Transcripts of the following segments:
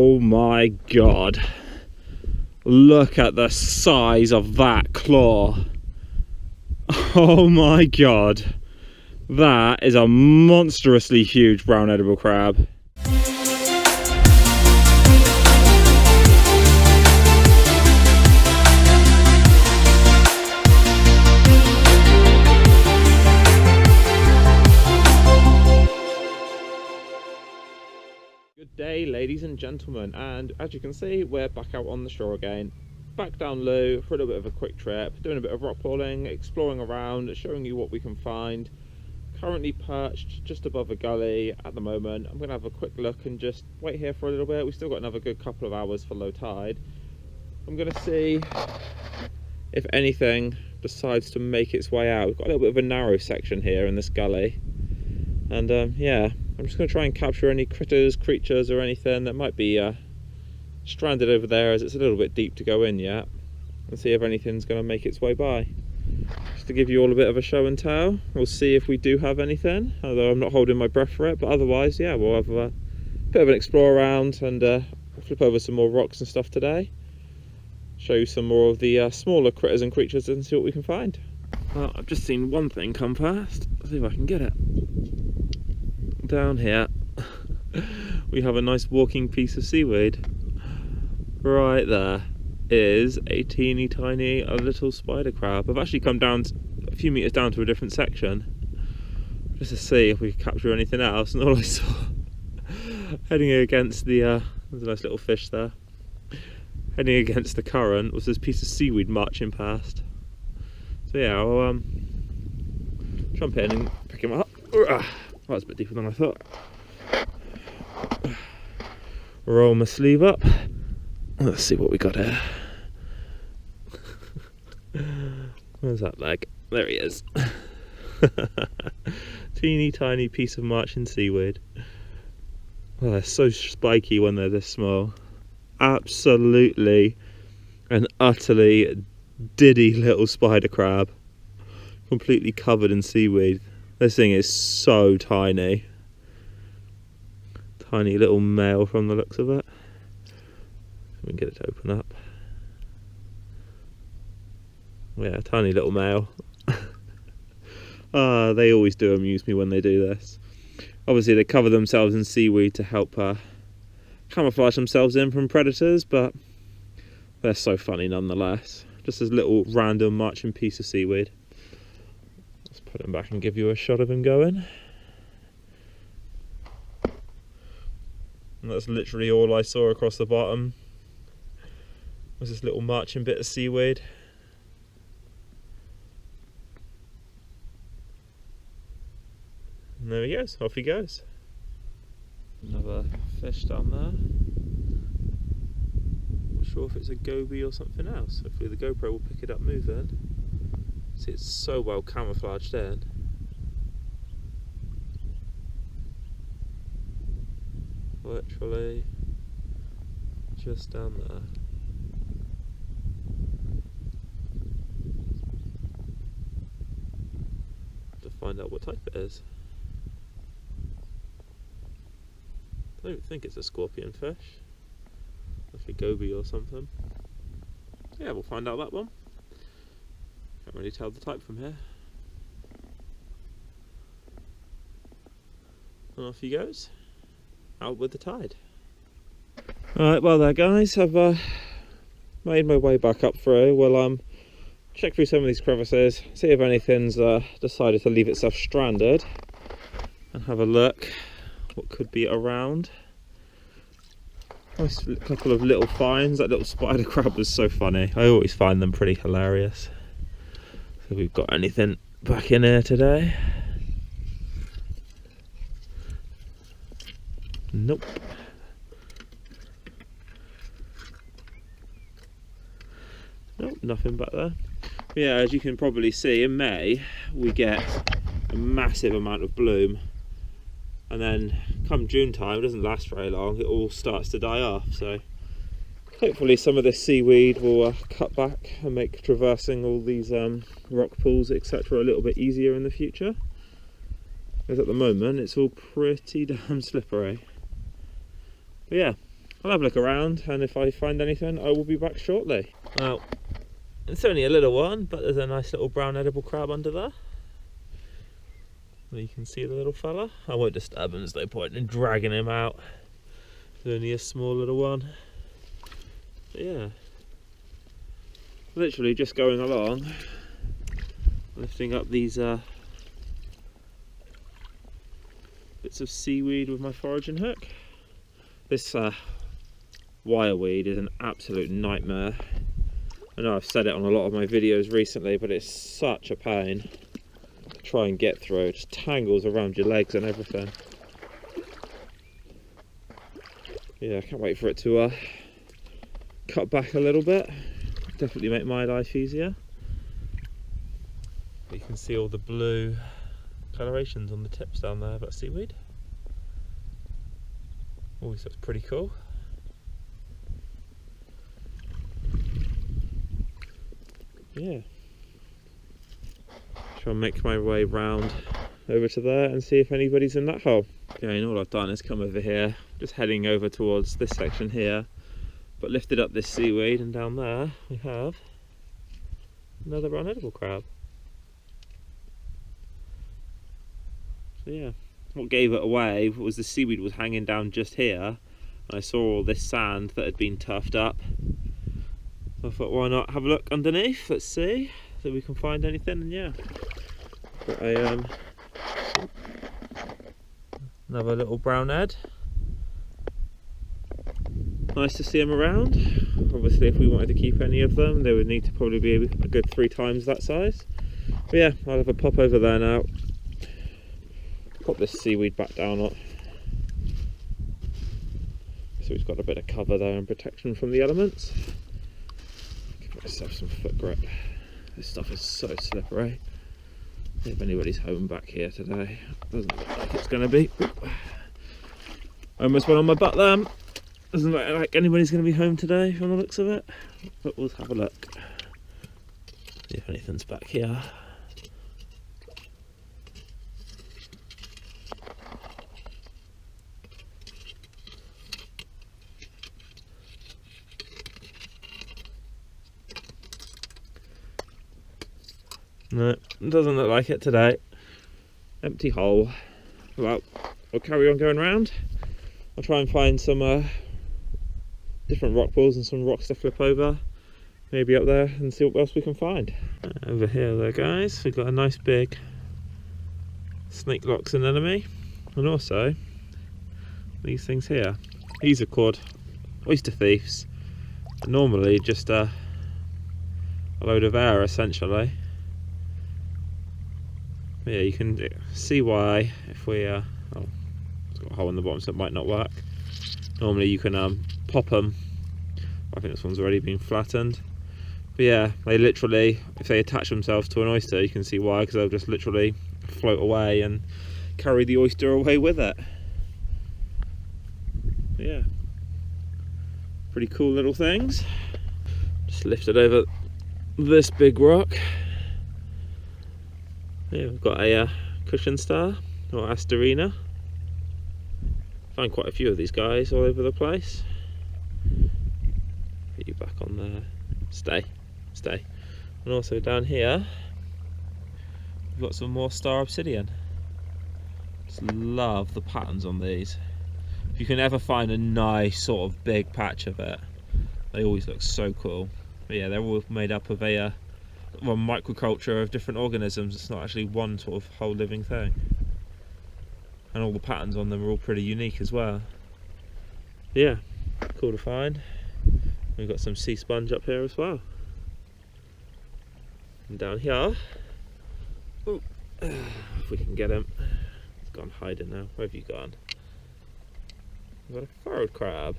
Oh my god. Look at the size of that claw. Oh my god. That is a monstrously huge brown edible crab. Good day, ladies and gentlemen, and as you can see, we're back out on the shore again, back down low for a little bit of a quick trip, doing a bit of rock pulling, exploring around, showing you what we can find. Currently perched just above a gully at the moment. I'm going to have a quick look and just wait here for a little bit. We've still got another good couple of hours for low tide. I'm going to see if anything decides to make its way out. We've got a little bit of a narrow section here in this gully, and yeah, I'm just going to try and capture any critters, creatures or anything that might be stranded over there, as it's a little bit deep to go in yet, and see if anything's going to make its way by. Just to give you all a bit of a show and tell. We'll see if we do have anything, although I'm not holding my breath for it, but otherwise, yeah, we'll have a bit of an explore around and flip over some more rocks and stuff today. Show you some more of the smaller critters and creatures and see what we can find. Well, I've just seen one thing come past. Let's see if I can get it. Down here we have a nice walking piece of seaweed. Right there is a teeny tiny little spider crab. I've actually come down a few meters down to a different section just to see if we could capture anything else, and all I saw heading against the there's a nice little fish there, heading against the current, was this piece of seaweed marching past. So yeah, I'll jump in and pick him up. That was a bit deeper than I thought. Roll my sleeve up. Let's see what we got here. Where's that leg? There he is. Teeny tiny piece of marching seaweed. Oh, they're so spiky when they're this small. Absolutely and utterly diddy little spider crab. Completely covered in seaweed. This thing is so tiny. Tiny little male from the looks of it. We can get it to open up. Yeah, tiny little male. They always do amuse me when they do this. Obviously they cover themselves in seaweed to help camouflage themselves in from predators, but they're so funny nonetheless. Just this little random marching piece of seaweed. Let's put him back and give you a shot of him going. And that's literally all I saw across the bottom, was this little marching bit of seaweed. And there he goes, off he goes. Another fish down there. Not sure if it's a goby or something else. Hopefully the GoPro will pick it up moving. See, it's so well camouflaged in. Literally just down there. To find out what type it is. I don't think it's a scorpion fish, like a goby or something. Yeah, we'll find out that one. Can't really tell the type from here. And off he goes, out with the tide. Alright, well there guys, I've made my way back up through. We'll check through some of these crevices, see if anything's decided to leave itself stranded, and have a look what could be around. Nice couple of little finds. That little spider crab was so funny. I always find them pretty hilarious. So we've got anything back in here today? Nope. Nope, nothing back there. But yeah, as you can probably see, in May we get a massive amount of bloom, and then come June time, it doesn't last very long, it all starts to die off. So hopefully some of this seaweed will cut back and make traversing all these rock pools etc. a little bit easier in the future, because at the moment it's all pretty damn slippery. But yeah, I'll have a look around, and if I find anything, I will be back shortly. Well, it's only a little one, but there's a nice little brown edible crab under there. You can see the little fella. I won't disturb him, there's no point in dragging him out. It's only a small little one. But yeah, literally just going along, lifting up these bits of seaweed with my foraging hook. This wireweed is an absolute nightmare. I know I've said it on a lot of my videos recently, but it's such a pain to try and get through. It just tangles around your legs and everything. Yeah, I can't wait for it to cut back a little bit. Definitely make my life easier. You can see all the blue colorations on the tips down there of that seaweed. Always looks pretty cool. Yeah. Try and make my way round over to there and see if anybody's in that hole. Okay, and all I've done is come over here, just heading over towards this section here, but lifted up this seaweed, and down there we have another brown edible crab. So yeah, what gave it away was the seaweed was hanging down just here, and I saw all this sand that had been tuffed up. So I thought, why not have a look underneath? Let's see if we can find anything. And yeah, got a another little brown ed. Nice to see them around. Obviously, if we wanted to keep any of them, they would need to probably be a good 3 times that size. But yeah, I'll have a pop over there now. Pop this seaweed back down up, so we've got a bit of cover there and protection from the elements. Give myself some foot grip. This stuff is so slippery. If anybody's home back here today, doesn't look like it's going to be. I almost went on my butt there. Doesn't look like anybody's going to be home today from the looks of it, but we'll have a look. See if anything's back here. No, it doesn't look like it today. Empty hole. Well, I'll carry on going around. I'll try and find some different rock pools and some rocks to flip over, maybe up there, and see what else we can find. Over here there, guys, we've got a nice big snake locks anemone, and also these things here. These are called oyster thieves. Normally just a load of air, essentially. But yeah, you can see why if we oh, it's got a hole in the bottom, so it might not work. Normally you can pop them. I think this one's already been flattened. But yeah, they literally, if they attach themselves to an oyster, you can see why, because they'll just literally float away and carry the oyster away with it. But yeah, pretty cool little things. Just lifted over this big rock. Yeah, we've got a cushion star, or asterina. Find quite a few of these guys all over the place. Put you back on there. Stay. And also down here, we've got some more star obsidian. Just love the patterns on these. If you can ever find a nice sort of big patch of it, they always look so cool. But yeah, they're all made up of a microculture of different organisms. It's not actually one sort of whole living thing, and all the patterns on them are all pretty unique as well. Yeah, cool to find. We've got some sea sponge up here as well, and down here, ooh, if we can get him, he's gone hiding now. Where have you gone? We've got a furrowed crab.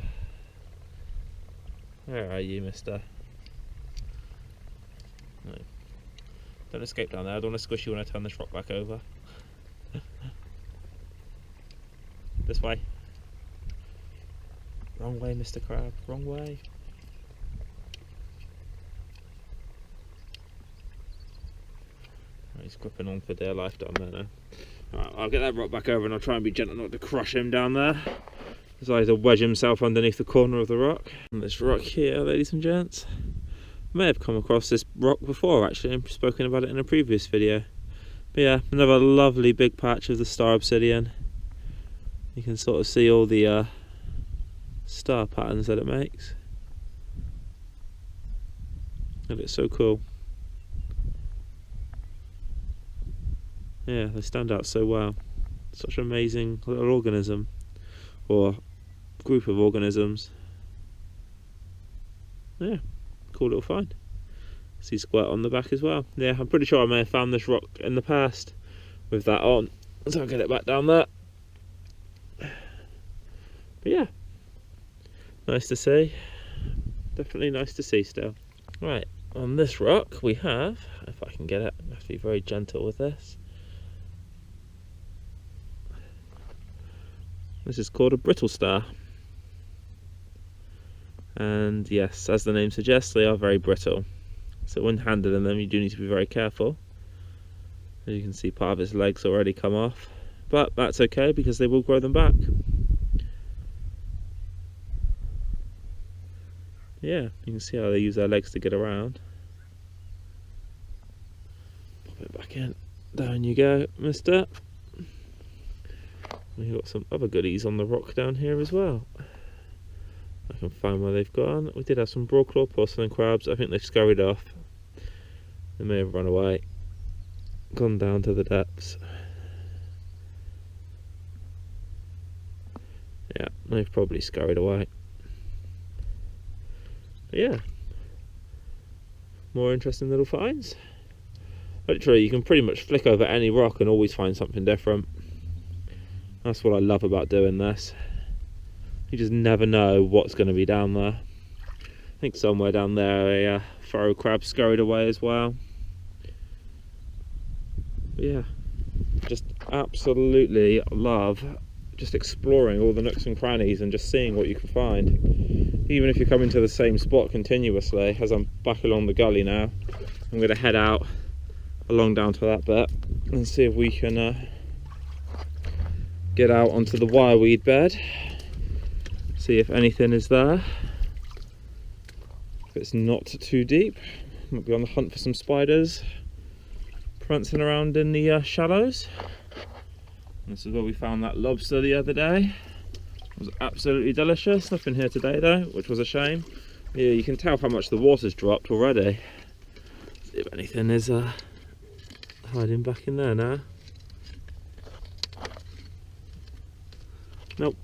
Where are you, mister? No. Don't escape down there. I don't want to squish you when I turn this rock back over. This way. Wrong way, Mr. Crab. Wrong way. He's gripping on for dear life down there now. Alright, I'll get that rock back over and I'll try and be gentle not to crush him down there. Decided to wedge himself underneath the corner of the rock. And this rock here, ladies and gents, I may have come across this rock before actually, and spoken about it in a previous video. But yeah, another lovely big patch of the star obsidian. You can sort of see all the star patterns that it makes. And it's so cool. Yeah, they stand out so well. Such an amazing little organism, or group of organisms. Yeah, cool little find. See squirt on the back as well. Yeah, I'm pretty sure I may have found this rock in the past with that on, so I'll get it back down there. But yeah, nice to see. Definitely nice to see still. Right, on this rock we have, if I can get it, I have to be very gentle with this. This is called a brittle star. And yes, as the name suggests, they are very brittle. So when handling them, you do need to be very careful. As you can see, part of its legs already come off. But that's okay, because they will grow them back. Yeah, you can see how they use their legs to get around. Pop it back in. Down you go, mister. We've got some other goodies on the rock down here as well. I can find where they've gone. We did have some broadclaw porcelain crabs. I think they've scurried off. They may have run away, gone down to the depths. Yeah, they've probably scurried away. But yeah, more interesting little finds. Literally, you can pretty much flick over any rock and always find something different. That's what I love about doing this. You just never know what's going to be down there. I think somewhere down there a furrow crab scurried away as well. But yeah, just absolutely love just exploring all the nooks and crannies and just seeing what you can find. Even if you're coming to the same spot continuously. As I'm back along the gully now, I'm going to head out along down to that bit and see if we can get out onto the wireweed bed, see if anything is there. If it's not too deep, might be on the hunt for some spiders prancing around in the shallows. And this is where we found that lobster the other day. It was absolutely delicious. Nothing here today though, which was a shame. Yeah, you can tell how much the water's dropped already. See if anything is hiding back in there now. Nope.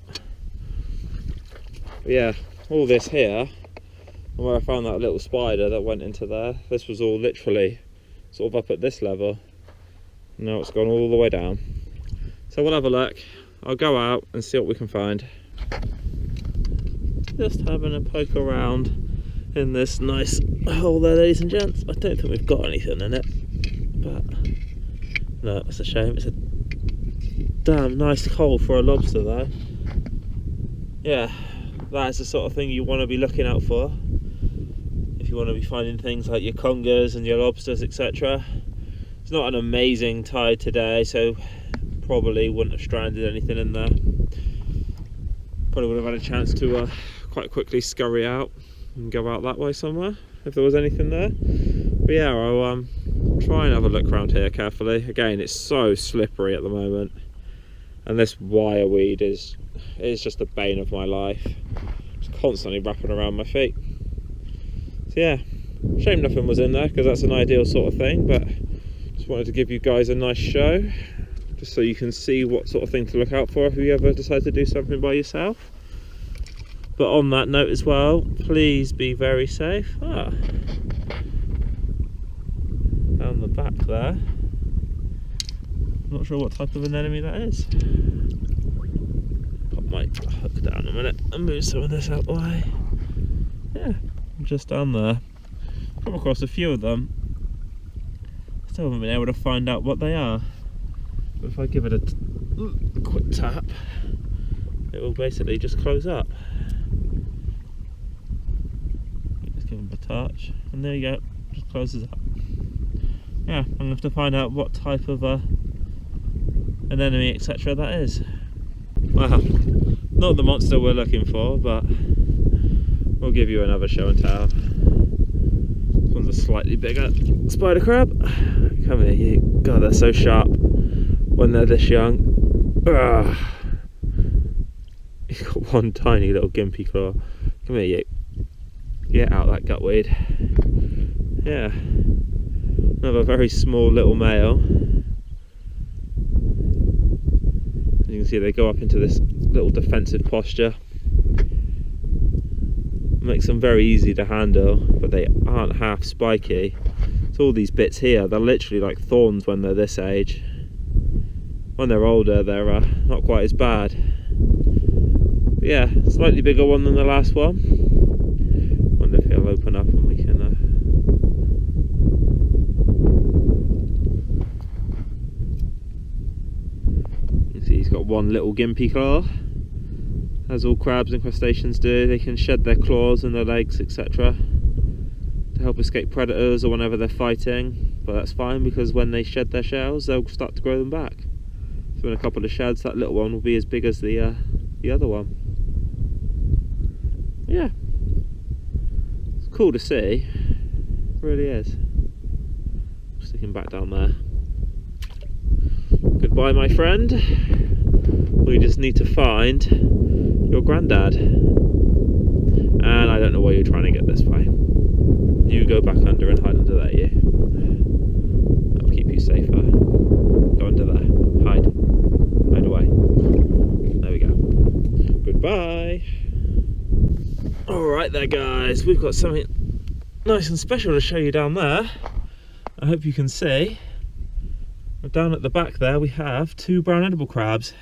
But yeah, all this here, and where I found that little spider that went into there, this was all literally sort of up at this level. Now it's gone all the way down. So we'll have a look. I'll go out and see what we can find. Just having a poke around in this nice hole there, ladies and gents. I don't think we've got anything in it, but no, it's a shame. It's a damn nice hole for a lobster though. Yeah, that is the sort of thing you want to be looking out for if you want to be finding things like your congers and your lobsters, etc. It's not an amazing tide today, so probably wouldn't have stranded anything in there. Probably would have had a chance to quite quickly scurry out and go out that way somewhere if there was anything there. But yeah, I'll try and have a look around here carefully. Again, it's so slippery at the moment, and this wireweed is just the bane of my life. It's constantly wrapping around my feet. So yeah, shame nothing was in there, because that's an ideal sort of thing, but just wanted to give you guys a nice show, just so you can see what sort of thing to look out for if you ever decide to do something by yourself. But on that note as well, please be very safe. Down the back there, not sure what type of an enemy that is. Pop my hook down a minute and move some of this out the way. Yeah, just down there. Come across a few of them. Still haven't been able to find out what they are. But if I give it a quick tap, it will basically just close up. Just give them a touch, and there you go, just closes up. Yeah, I'm going to have to find out what type of an enemy, etc. that is. Wow, Not the monster we're looking for, but we'll give you another show and tell. This one's a slightly bigger spider crab. Come here, you. God, they're so sharp when they're this young. Ugh. He's got one tiny little gimpy claw. Come here, you. Get out that gutweed. Yeah. Another very small little male. As you can see, they go up into this little defensive posture. Makes them very easy to handle, but they aren't half spiky. So all these bits here, they're literally like thorns when they're this age. When they're older, they're not quite as bad. But yeah, slightly bigger one than the last one. Wonder if he'll open up and we can. You see, he's got one little gimpy claw. As all crabs and crustaceans do, they can shed their claws and their legs, etc. to help escape predators or whenever they're fighting. But that's fine, because when they shed their shells, they'll start to grow them back. So in a couple of sheds, that little one will be as big as the other one. Yeah, it's cool to see. It really is. Stick him back down there. Goodbye, my friend. We just need to find your granddad. And I don't know why you're trying to get this way. You go back under and hide under there, you. That'll keep you safer. Go under there. Hide. Hide away. There we go. Goodbye. Alright there, guys. We've got something nice and special to show you down there. I hope you can see. Down at the back there we have two brown edible crabs.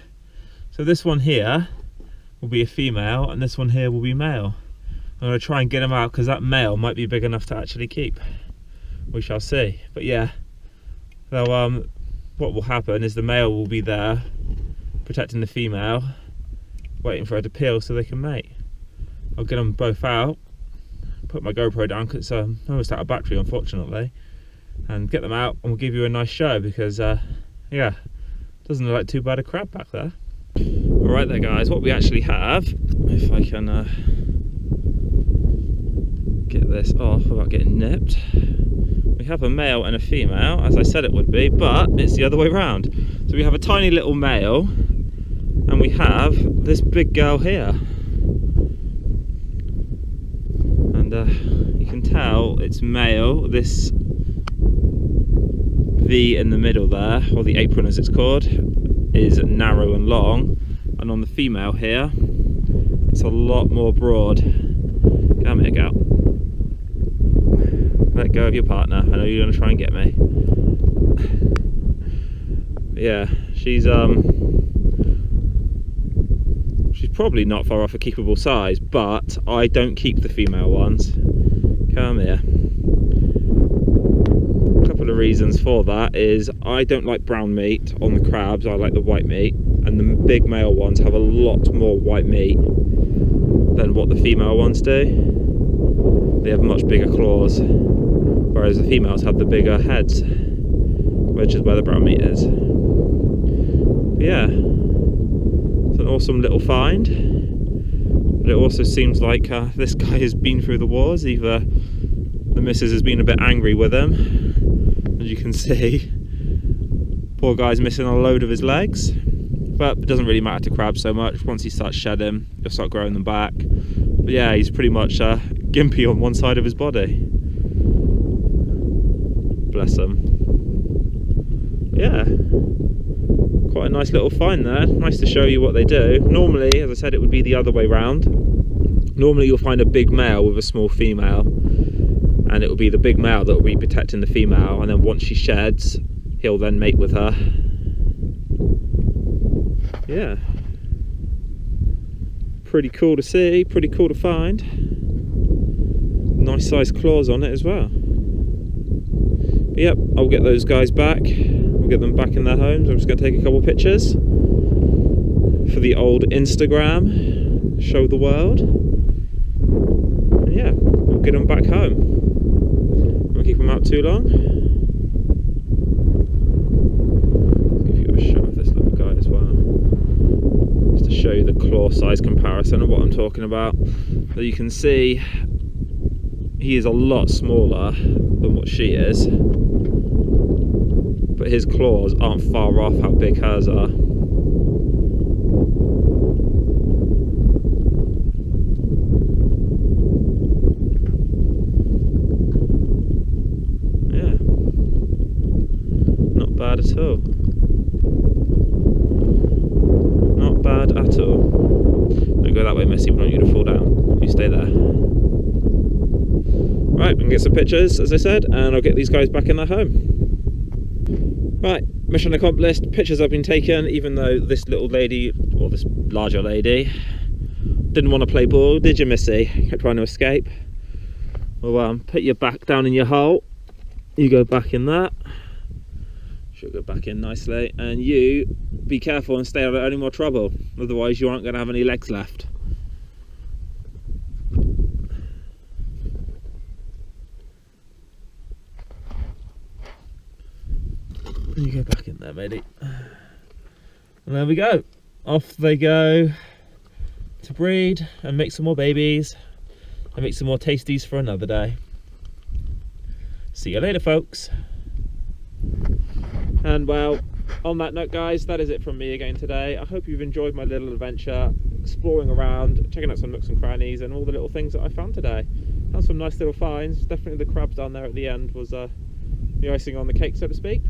So this one here will be a female and this one here will be male. I'm going to try and get them out because that male might be big enough to actually keep. We shall see. But yeah, so what will happen is the male will be there protecting the female, waiting for her to peel so they can mate. I'll get them both out, put my GoPro down because it's almost out of battery, unfortunately, and get them out and we'll give you a nice show because yeah, doesn't look like too bad a crab back there. Alright there, guys, what we actually have, if I can get this off without getting nipped, we have a male and a female, as I said it would be, but it's the other way around. So we have a tiny little male and we have this big girl here, and you can tell it's male. This V in the middle there, or the apron as it's called, is narrow and long, and on the female here it's a lot more broad. Come here, girl. Let go of your partner. I know you're going to try and get me. Yeah, she's probably not far off a keepable size, but I don't keep the female ones. Come here. A couple of reasons for that is I don't like brown meat on the crabs, I like the white meat, and the big male ones have a lot more white meat than what the female ones do. They have much bigger claws, whereas the females have the bigger heads, which is where the brown meat is. But yeah, it's an awesome little find, but it also seems like this guy has been through the wars. Either the missus has been a bit angry with him, as you can see, poor guy's missing a load of his legs, but it doesn't really matter to crabs so much. Once he starts shedding, he'll start growing them back. But yeah, he's pretty much gimpy on one side of his body. Bless him. Yeah, quite a nice little find there. Nice to show you what they do. Normally, as I said, it would be the other way round. Normally you'll find a big male with a small female, and it will be the big male that will be protecting the female, and then once she sheds, he'll then mate with her. Yeah, pretty cool to see, pretty cool to find. Nice sized claws on it as well. But yep, I'll get those guys back. We'll get them back in their homes. I'm just going to take a couple pictures for the old Instagram, show the world. And yeah, we'll get them back home. Won't keep them out too long. Let's give you a shot of this little guy as well, just to show you the claw size comparison of what I'm talking about. So you can see he is a lot smaller than what she is, but his claws aren't far off how big hers are. Yeah, not bad at all. Not bad at all. Don't go that way, Missy, we don't want you to fall down. You stay there. Right, we can get some pictures, as I said, and I'll get these guys back in their home. Right, mission accomplished. Pictures have been taken, even though this little lady, or this larger lady, didn't want to play ball, did you, Missy? Kept trying to escape. Well, put your back down in your hole. You go back in that. Should go back in nicely, and you be careful and stay out of any more trouble, otherwise you aren't going to have any legs left. You go back in there, matey. And there we go. Off they go to breed and make some more babies and make some more tasties for another day. See you later, folks. And well, on that note, guys, that is it from me again today. I hope you've enjoyed my little adventure, exploring around, checking out some nooks and crannies and all the little things that I found today. Found some nice little finds. Definitely the crabs down there at the end was the icing on the cake, so to speak.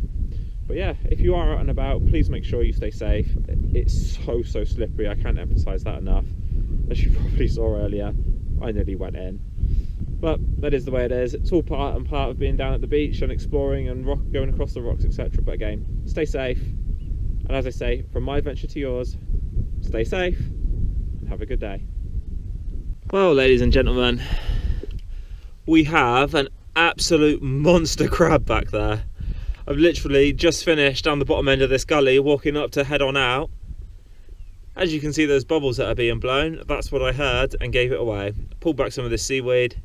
But yeah, if you are out and about, please make sure you stay safe. It's so slippery, I can't emphasize that enough. As you probably saw earlier, I nearly went in. But that is the way it is. It's all part of being down at the beach and exploring and going across the rocks, etc. But again, stay safe. And as I say, from my adventure to yours, stay safe and have a good day. Well, ladies and gentlemen, we have an absolute monster crab back there. I've literally just finished down the bottom end of this gully, walking up to head on out. As you can see, there's bubbles that are being blown. That's what I heard and gave it away. Pulled back some of the seaweed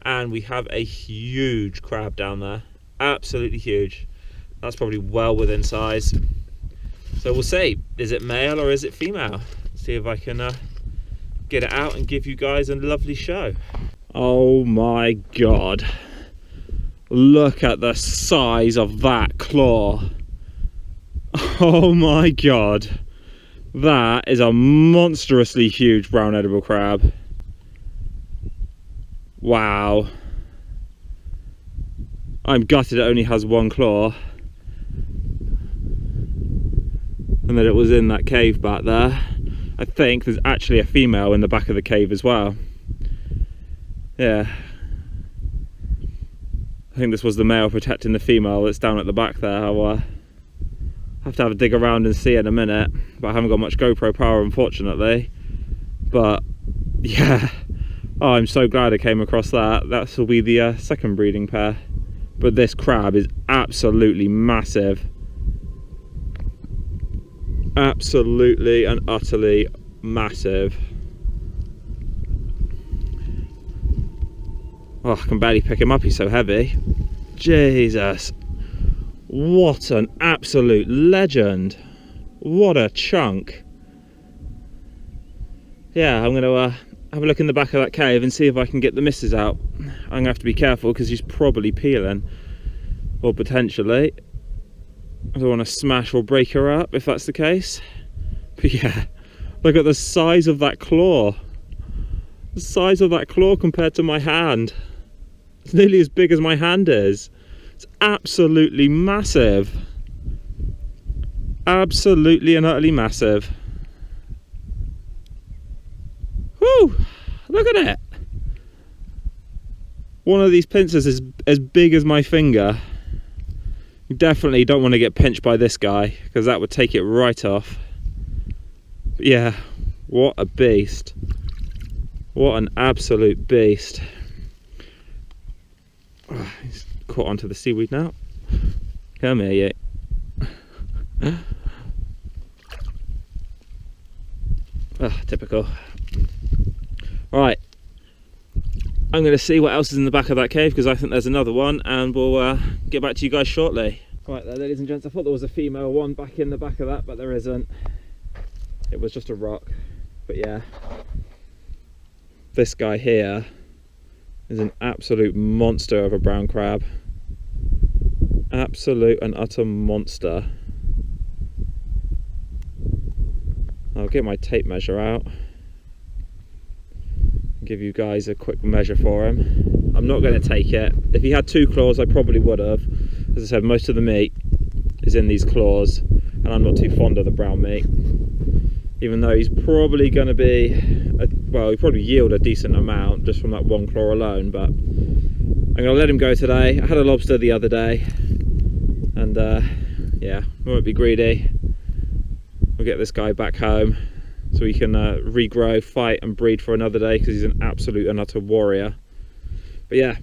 and we have a huge crab down there. Absolutely huge. That's probably well within size. So we'll see, is it male or is it female? See if I can get it out and give you guys a lovely show. Oh my God. Look at the size of that claw. Oh my God. That is a monstrously huge brown edible crab. Wow. I'm gutted it only has one claw. And that it was in that cave back there. I think there's actually a female in the back of the cave as well. Yeah. I think this was the male protecting the female that's down at the back there. I'll have to have a dig around and see in a minute, but I haven't got much GoPro power, unfortunately. But yeah, oh, I'm so glad I came across that. That will be the second breeding pair. But this crab is absolutely massive. Absolutely and utterly massive. Oh, I can barely pick him up, he's so heavy. Jesus. What an absolute legend. What a chunk. Yeah, I'm going to have a look in the back of that cave and see if I can get the missus out. I'm going to have to be careful because she's probably peeling. Or potentially. I don't want to smash or break her up if that's the case. But yeah, look at the size of that claw. The size of that claw compared to my hand. It's nearly as big as my hand is. It's absolutely massive. Absolutely and utterly massive. Whew, look at it. One of these pincers is as big as my finger. You definitely don't want to get pinched by this guy because that would take it right off. But yeah, what a beast. What an absolute beast. Oh, he's caught onto the seaweed now. Come here, you. Oh, typical. Right, I'm going to see what else is in the back of that cave because I think there's another one, and we'll get back to you guys shortly. Right there, ladies and gents, I thought there was a female one back in the back of that, but there isn't. It was just a rock. But yeah, this guy here is an absolute monster of a brown crab. Absolute and utter monster. I'll get my tape measure out, give you guys a quick measure for him. I'm not going to take it. If he had 2 claws, I probably would have. As I said, most of the meat is in these claws, and I'm not too fond of the brown meat. Even though he's probably going to be, well, he'll probably yield a decent amount just from that 1 claw alone, but I'm going to let him go today. I had a lobster the other day, and yeah, we won't be greedy. We'll get this guy back home so he can regrow, fight and breed for another day, because he's an absolute and utter warrior. But yeah,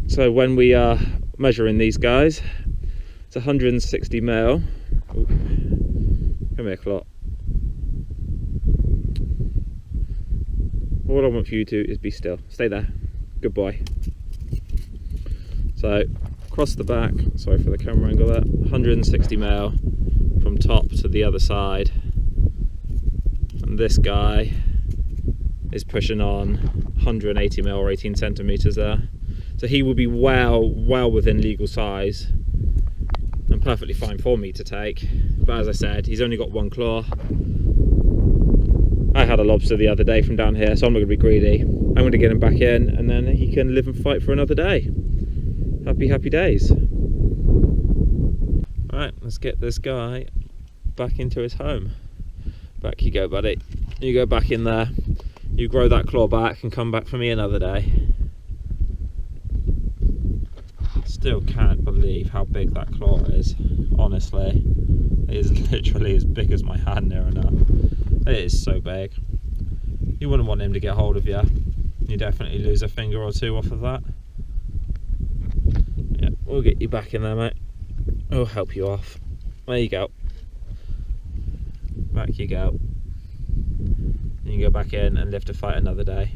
so when we are measuring these guys, it's 160 mil. Ooh. Come here, Clot. All I want for you to do is be still. Stay there. Good boy. So across the back, sorry for the camera angle there, 160 mil from top to the other side, and this guy is pushing on 180 mil or 18 centimeters there, so he will be well within legal size and perfectly fine for me to take. But as I said, he's only got 1 claw. I had a lobster the other day from down here, so I'm not going to be greedy. I'm going to get him back in, and then he can live and fight for another day. Happy days. Right, let's get this guy back into his home. Back you go, buddy. You go back in there. You grow that claw back and come back for me another day. Still can't believe how big that claw is. Honestly, it is literally as big as my hand near enough. It is so big. You wouldn't want him to get hold of you. You definitely lose a finger or 2 off of that. Yeah, we'll get you back in there, mate. We'll help you off. There you go. Back you go. You can go back in and live to fight another day.